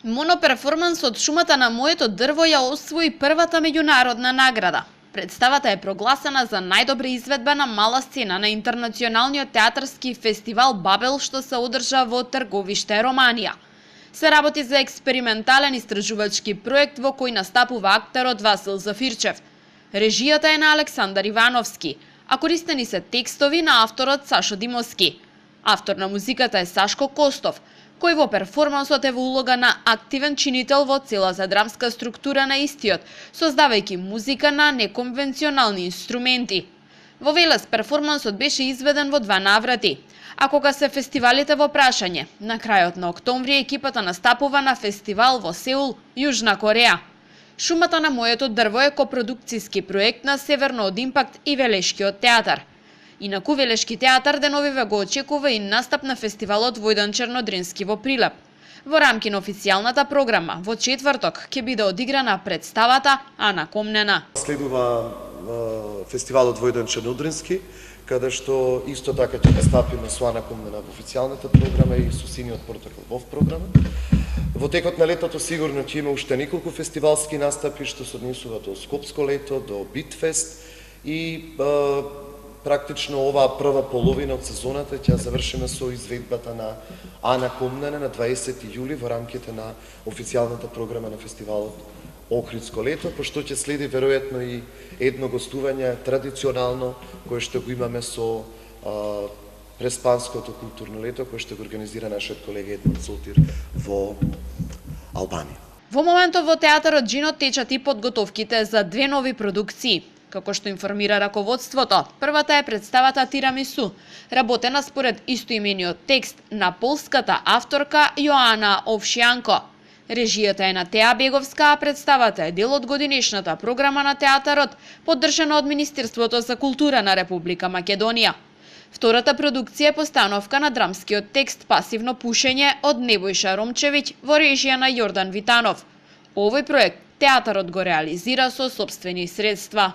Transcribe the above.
Моноперформансот "Шумата на моето дрво" ја освои првата меѓународна награда. Представата е прогласена за најдобра изведба на мала сцена на интернационалниот театарски фестивал Бабел, што се одржа во Трговиште, Романија. Се работи за експериментален истражувачки проект во кој настапува актерот Васил Зафирчев. Режијата е на Александар Ивановски, а користени се текстови на авторот Сашо Димовски. Автор на музиката е Сашко Костов, кој во перформансот е во улога на активен чинител во целата драмска структура на истиот, создавајќи музика на неконвенционални инструменти. Во Велес перформансот беше изведен во 2 наврати, а кога се фестивалите во прашање, на крајот на октомври екипата настапува на фестивал во Сеул, Јужна Кореја. "Шумата на моето дрво" е копродукцијски проект на Северно од Импакт и Велешкиот театар. Инаку Велешки театар деновиве го очекува и настап на фестивалот Војдан Чернодрински во Прилеп. Во рамки на официјалната програма, во четврток ќе биде одиграна представата Ана Комнена. Следува фестивалот Војдан Чернодрински, каде што исто така ќе настапиме со Ана Комнена во официјалната програма и со Синиот протокол во програма. Во текот на летото сигурно ќе има уште неколку фестивалски настапи што се однесуваат до Скопско лето, до Битфест и практично оваа прва половина од сезоната ќе завршиме со изведбата на Ана Комнена на 20 јули во рамките на официјалната програма на фестивалот Охридско лето, пошто ќе следи веројатно и едно гостување традиционално кое што го имаме со Преспанското културно лето кое што го организира нашиот колега Едмон Солтир во Албанија. Во моментов во театарот Джинот течат и подготовките за 2 нови продукции. Како што информира раководството, првата е представата Тирамису, работена според истоимениот текст на полската авторка Јоана Овшијанко. Режијата е на Теа Беговска, а представата е дел од годинешната програма на театарот, поддржана од Министерството за култура на Република Македонија. Втората продукција е постановка на драмскиот текст "Пасивно пушење" од Небојша Ромчевиќ во режија на Јордан Витанов. Овој проект театарот го реализира со сопствени средства.